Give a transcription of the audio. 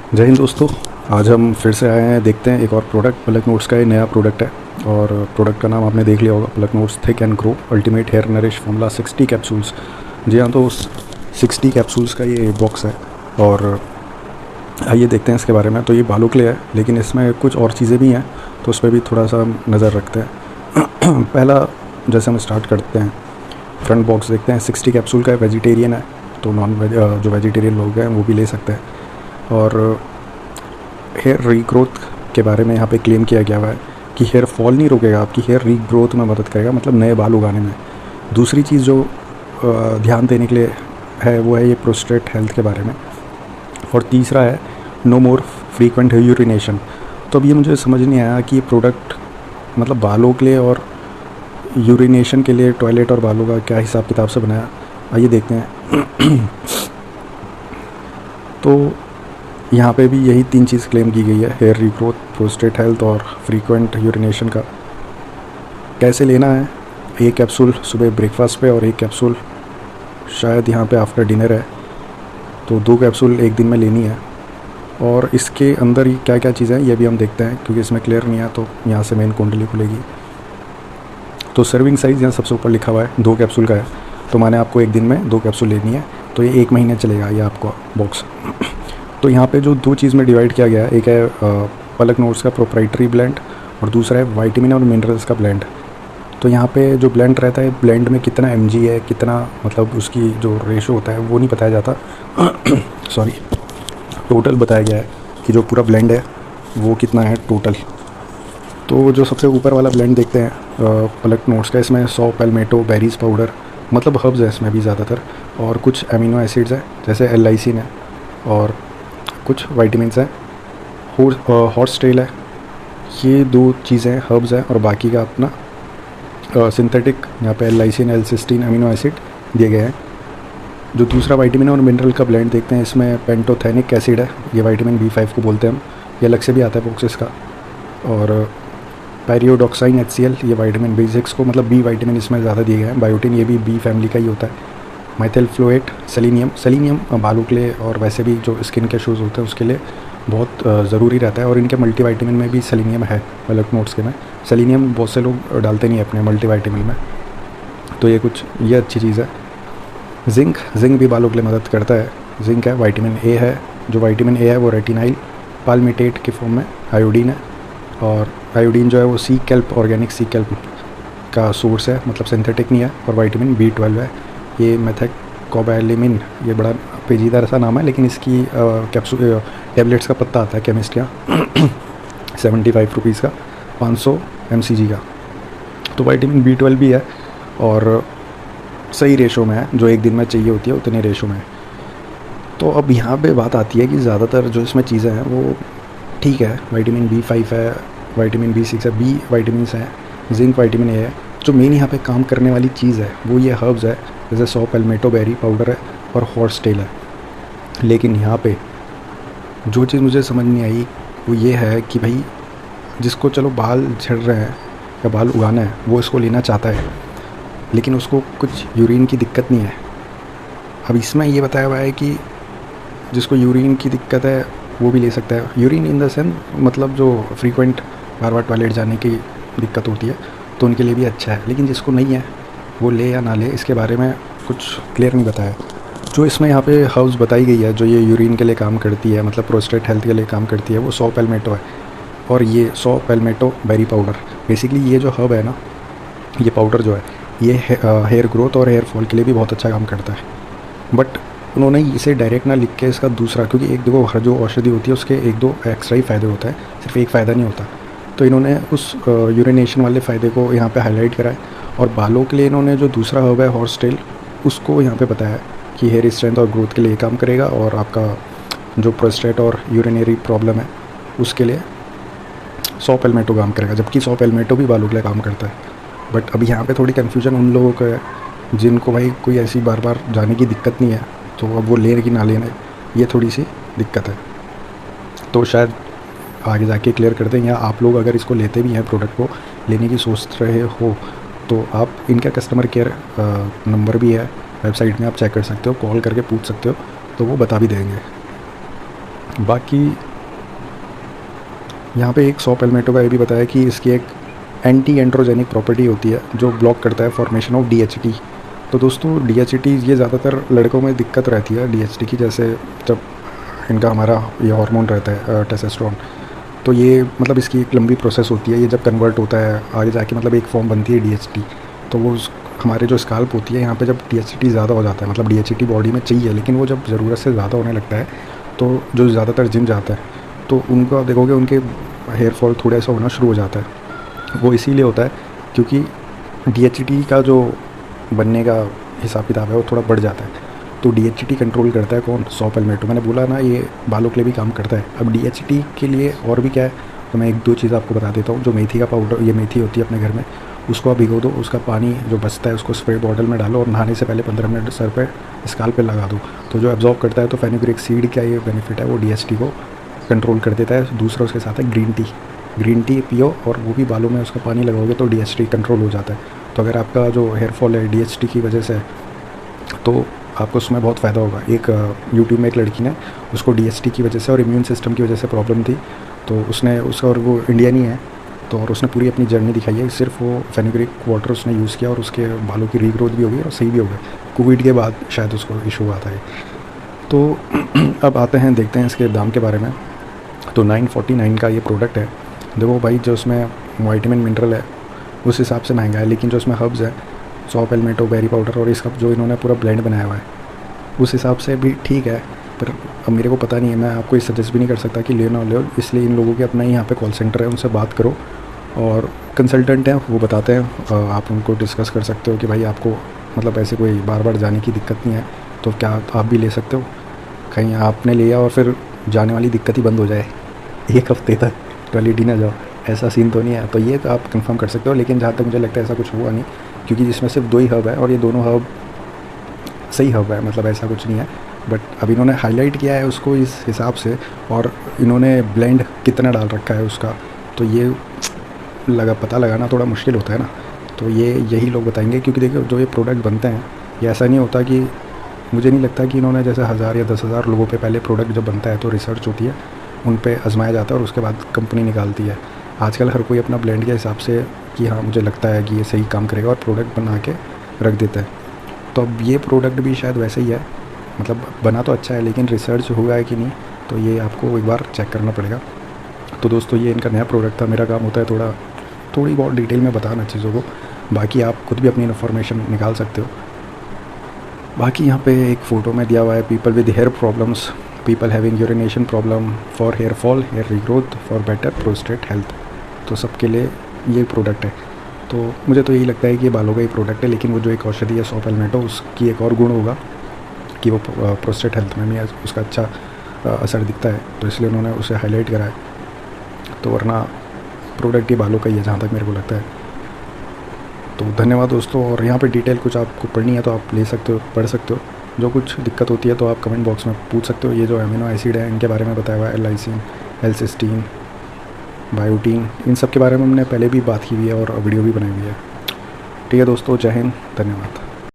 जय हिंद दोस्तों। आज हम फिर से आए हैं, देखते हैं एक और प्रोडक्ट। पलक नोट्स का ये नया प्रोडक्ट है और प्रोडक्ट का नाम आपने देख लिया होगा, Palak notes thick and grow ultimate hair nourish formula 60 capsules. जी हाँ, तो उस 60 कैप्सूल्स का ये बॉक्स है और आइए देखते हैं इसके बारे में। तो ये बालों के लिए है, लेकिन इसमें कुछ और चीज़ें भी हैं, तो उस पर भी थोड़ा सा नज़र रखते हैं। पहला जैसे हम स्टार्ट करते हैं, फ्रंट बॉक्स देखते हैं। 60 कैप्सूल का है, वेजिटेरियन है, तो नॉन वेज जो वेजिटेरियन लोग हैं वो भी ले सकते हैं। और हेयर रीग्रोथ के बारे में यहाँ पे क्लेम किया गया हुआ है कि हेयर फॉल नहीं रोकेगा, आपकी हेयर रीग्रोथ में मदद करेगा, मतलब नए बाल उगाने में। दूसरी चीज़ जो ध्यान देने के लिए है वो है ये प्रोस्टेट हेल्थ के बारे में। और तीसरा है नो मोर फ्रीक्वेंट यूरिनेशन। तो अब ये मुझे समझ नहीं आया कि ये प्रोडक्ट मतलब बालों के लिए और यूरिनेशन के लिए, टॉयलेट और बालों का क्या हिसाब किताब से बनाया। आइए देखते हैं। तो यहाँ पे भी यही तीन चीज़ क्लेम की गई है, हेयर रीग्रोथ, प्रोस्टेट हेल्थ और फ्रीक्वेंट यूरिनेशन का। कैसे लेना है? एक कैप्सूल सुबह ब्रेकफास्ट पे और एक कैप्सूल शायद यहाँ पे आफ्टर डिनर है, तो 2 कैप्सूल एक दिन में लेनी है। और इसके अंदर ही क्या क्या चीज़ें हैं ये भी हम देखते हैं, क्योंकि इसमें क्लियर नहीं है, तो यहाँ से मेन कुंडली खुलेगी। तो सर्विंग साइज़ यहाँ सबसे ऊपर लिखा हुआ है, 2 कैप्सूल का है, तो मैंने आपको एक दिन में 2 कैप्सूल लेनी है, तो ये 1 महीने चलेगा ये आपको बॉक्स। तो यहाँ पे जो 2 चीज़ में डिवाइड किया गया है, एक है पलक नोट्स का प्रोप्राइटरी ब्लेंड और दूसरा है विटामिन और मिनरल्स का ब्लेंड। तो यहाँ पे जो ब्लेंड रहता है, ब्लेंड में कितना mg है, कितना मतलब उसकी जो रेशो होता है वो नहीं बताया जाता। सॉरी, टोटल बताया गया है कि जो पूरा ब्लेंड है वो कितना है टोटल। तो जो सबसे ऊपर वाला ब्लेंड देखते हैं पलक नोट्स का, इसमें 100 पैल्मेटो बेरीज पाउडर, मतलब हर्ब्स है इसमें भी ज़्यादातर, और कुछ अमीनो एसिड्स हैं जैसे एलाइसिन है और कुछ वाइटामिन्स हैं, हॉर्स टेल है। ये 2 चीज़ें हर्ब्स हैं और बाकी का अपना सिंथेटिक, यहाँ पे एलाइसिन, एलसिस्टीन अमीनो एसिड दिए गए हैं। जो दूसरा विटामिन और मिनरल का ब्लेंड देखते हैं, इसमें पेंटोथेनिक एसिड है, ये विटामिन B5 को बोलते हैं हम, ये अलग से भी आता है बॉक्सेस का। और पैरियोडॉक्साइन HCl, ये विटामिन B6 को, मतलब बी विटामिन इसमें ज़्यादा दिए गए हैं। बायोटिन, ये भी बी फैमिली का ही होता है। माइथेल्फ्लोएट, सेलिनियम बालों के लिए और वैसे भी जो स्किन के इशूज़ होते हैं उसके लिए बहुत ज़रूरी रहता है। और इनके मल्टीविटामिन में भी सेलिनियम है, पलक नोट्स के में। सेलिनियम बहुत से लोग डालते नहीं अपने मल्टीविटामिन में, तो ये अच्छी चीज़ है। जिंक भी बालों के लिए मदद करता है। जिंक है, विटामिन A है, जो विटामिन A है वो रेटिनाइल पाल्मिटेट के फॉर्म में। आयोडीन है, और आयोडीन जो है वो सी कैल्प, ऑर्गेनिक सी कैल्प का सोर्स है, मतलब सिंथेटिक नहीं है। और विटामिन B12 है, ये मेथेकोबैलेमिन, ये बड़ा पेचीदा सा नाम है, लेकिन इसकी कैप्सूल टैबलेट्स का पत्ता आता है केमिस्ट के यहाँ। 75 रुपीज़ का, 500 mcg का। तो विटामिन B12 भी है और सही रेशो में है, जो एक दिन में चाहिए होती है उतने रेशो में है। तो अब यहाँ पे बात आती है कि ज़्यादातर जो इसमें चीज़ें हैं वो ठीक है। विटामिन B5 है, विटामिन B6 है, बी विटामिन है, जिंक विटामिन A है। जो मेन यहाँ पे काम करने वाली चीज़ है वो ये हर्ब्स है, जैसे 100 पैल्मेटो बेरी पाउडर है और हॉर्स टेल है। लेकिन यहाँ पे जो चीज़ मुझे समझ नहीं आई वो ये है कि भाई जिसको चलो बाल झड़ रहे हैं या बाल उगाना है वो इसको लेना चाहता है, लेकिन उसको कुछ यूरिन की दिक्कत नहीं है। अब इसमें ये बताया हुआ है कि जिसको यूरिन की दिक्कत है वो भी ले सकता है। यूरिन इन द सेंस मतलब जो फ्रीक्वेंट बार बार टॉयलेट जाने की दिक्कत होती है, तो उनके लिए भी अच्छा है। लेकिन जिसको नहीं है वो ले या ना ले, इसके बारे में कुछ क्लियर नहीं बताया। जो इसमें यहाँ पे हर्ब्स बताई गई है जो ये यूरिन के लिए काम करती है, मतलब प्रोस्टेट हेल्थ के लिए काम करती है, वो 100 पैल्मेटो है और ये 100 पैल्मेटो बेरी पाउडर। बेसिकली ये जो हर्ब है ना, ये पाउडर जो है, ये हेयर ग्रोथ और हेयर फॉल के लिए भी बहुत अच्छा काम करता है। बट उन्होंने इसे डायरेक्ट ना लिख के इसका दूसरा, क्योंकि एक देखो हर जो औषधि होती है उसके 1-2 एक्स्ट्रा ही फ़ायदे होता है, सिर्फ एक फ़ायदा नहीं होता। तो इन्होंने उस यूरिनेशन वाले फ़ायदे को यहाँ पे हाईलाइट करा है। और बालों के लिए इन्होंने जो दूसरा हर्ब है हॉर्स टेल, उसको यहाँ पे बताया कि हेयर स्ट्रेंथ और ग्रोथ के लिए काम करेगा, और आपका जो प्रोस्टेट और यूरिनरी प्रॉब्लम है उसके लिए 100 पैल्मेटो काम करेगा, जबकि 100 पैल्मेटो भी बालों के लिए काम करता है। बट अब यहाँ पे थोड़ी कन्फ्यूजन उन लोगों का है जिनको भाई कोई ऐसी बार बार जाने की दिक्कत नहीं है, तो अब वो लेने की ना लेने, ये थोड़ी सी दिक्कत है। तो शायद आगे जाके क्लियर करते हैं, या आप लोग अगर इसको लेते भी हैं, प्रोडक्ट को लेने की सोच रहे हो, तो आप इनका कस्टमर केयर नंबर भी है वेबसाइट में, आप चेक कर सकते हो, कॉल करके पूछ सकते हो, तो वो बता भी देंगे। बाकी यहाँ पे एक 100 पेलमेटो का ये भी बताया कि इसकी एक एंटी एंड्रोजेनिक प्रॉपर्टी होती है जो ब्लॉक करता है फॉर्मेशन ऑफ DHT। तो दोस्तों DHT ये ज़्यादातर लड़कों में दिक्कत रहती है DHT की, जैसे जब इनका हमारा ये हार्मोन रहता है टेस्टोस्टेरोन, तो ये मतलब इसकी एक लंबी प्रोसेस होती है। ये जब कन्वर्ट होता है आगे जाके मतलब एक फॉर्म बनती है DHT, तो वो हमारे जो स्काल्प होती है यहाँ पे जब DHT ज़्यादा हो जाता है, मतलब DHT बॉडी में चाहिए लेकिन वो जब ज़रूरत से ज़्यादा होने लगता है, तो जो ज़्यादातर जिम जाता है तो उनको आप देखोगे उनके हेयर फॉल थोड़ा सा होना शुरू हो जाता है। वो इसीलिए होता है क्योंकि DHT का जो बनने का हिसाब किताब है वो थोड़ा बढ़ जाता है। तो DHT कंट्रोल करता है कौन? 100 पेलमेटो। मैंने बोला ना ये बालों के लिए भी काम करता है। अब DHT के लिए और भी क्या है, तो मैं 1-2 चीज़ आपको बता देता हूँ। जो मेथी का पाउडर, ये मेथी होती है अपने घर में, उसको आप भिगो दो, उसका पानी जो बचता है उसको स्प्रे बॉटल में डालो और नहाने से पहले 15 मिनट सर पे स्काल्प पे लगा दो, तो जो एब्जॉर्ब करता है। तो फेनुग्रीक सीड का ये बेनिफिट है, वो DHT को कंट्रोल कर देता है। दूसरा उसके साथ है ग्रीन टी पियो और वो भी बालों में उसका पानी लगाओगे तो DHT कंट्रोल हो जाता है। तो अगर आपका जो हेयर फॉल है DHT की वजह से, तो आपको उसमें बहुत फ़ायदा होगा। एक यूट्यूब में एक लड़की ने, उसको DHT की वजह से और इम्यून सिस्टम की वजह से प्रॉब्लम थी, तो उसने उसका, और वो इंडियन ही है, तो और उसने पूरी अपनी जर्नी दिखाई है। सिर्फ वो फेनुग्रीक वाटर उसने यूज़ किया और उसके बालों की रीग्रोथ भी हो गई और सही भी हो गई। कोविड के बाद शायद उसको इशू हुआ था ये। तो अब आते हैं, देखते हैं इसके दाम के बारे में। तो 949 का ये प्रोडक्ट है। देखो भाई, जो उसमें विटामिन मिनरल है उस हिसाब से महंगा है, लेकिन जो उसमें हर्ब्स है, 100 पेलमेटो, बेरी पाउडर और इसका जो इन्होंने पूरा ब्लेंड बनाया हुआ है, उस हिसाब से भी ठीक है। पर अब मेरे को पता नहीं है, मैं आपको ये सजेस्ट भी नहीं कर सकता कि ले ना ले, इसलिए इन लोगों के अपना ही यहाँ पे कॉल सेंटर है, उनसे बात करो और कंसल्टेंट हैं वो बताते हैं। आप उनको डिस्कस कर सकते हो कि भाई आपको मतलब ऐसे कोई बार बार जाने की दिक्कत नहीं है, तो क्या आप भी ले सकते हो। कहीं आपने लिया और फिर जाने वाली दिक्कत ही बंद हो जाए 1 हफ्ते तक, क्वालिटी ना जाओ, ऐसा सीन तो नहीं है। तो ये तो आप कंफर्म कर सकते हो, लेकिन जहाँ तक मुझे लगता है ऐसा कुछ हुआ नहीं, क्योंकि जिसमें सिर्फ 2 ही हर्ब है और ये दोनों हर्ब सही हर्ब है, मतलब ऐसा कुछ नहीं है। बट अब इन्होंने हाईलाइट किया है उसको इस हिसाब से, और इन्होंने ब्लेंड कितना डाल रखा है उसका, तो ये पता लगाना थोड़ा मुश्किल होता है ना। तो ये यही लोग बताएंगे, क्योंकि देखिए जो ये प्रोडक्ट बनते हैं, ये ऐसा नहीं होता कि, मुझे नहीं लगता कि इन्होंने जैसे 1000 या 10,000 लोगों पे पहले प्रोडक्ट जब बनता है तो रिसर्च होती है, उन पे आजमाया जाता है और उसके बाद कंपनी निकालती है। आजकल हर कोई अपना ब्लेंड के हिसाब से कि हाँ मुझे लगता है कि ये सही काम करेगा और प्रोडक्ट बना के रख देता है। तो अब ये प्रोडक्ट भी शायद वैसे ही है, मतलब बना तो अच्छा है लेकिन रिसर्च हुआ है कि नहीं, तो ये आपको एक बार चेक करना पड़ेगा। तो दोस्तों ये इनका नया प्रोडक्ट था। मेरा काम होता है थोड़ी बहुत डिटेल में बताना चीज़ों को, बाकी आप खुद भी अपनी इन्फॉर्मेशन निकाल सकते हो। बाकी यहाँ पे एक फ़ोटो में दिया हुआ है, people with hair problems, people having urination problem, for hair fall, hair regrowth, for better prostate health. तो सबके लिए ये प्रोडक्ट है। तो मुझे तो यही लगता है कि ये बालों का ही प्रोडक्ट है, लेकिन वो जो एक औषधि है 100 पेलमेटो, उसकी एक और गुण होगा कि वो प्रोस्टेट हेल्थ में भी उसका अच्छा असर दिखता है, तो इसलिए उन्होंने उसे हाईलाइट करा है। तो वरना प्रोडक्ट ही बालों का ही है जहाँ तक मेरे को लगता है। तो धन्यवाद दोस्तों। और यहाँ पे डिटेल कुछ आपको पढ़नी है तो आप ले सकते हो, पढ़ सकते हो। जो कुछ दिक्कत होती है तो आप कमेंट बॉक्स में पूछ सकते हो। ये जो अमीनो एसिड है इनके बारे में बताया हुआ है, लाइसिन, एल्सिस्टीन, बायोटीन, इन सब के बारे में हमने पहले भी बात की हुई है और वीडियो भी बनाई हुई है। ठीक है दोस्तों, जय हिंद, धन्यवाद।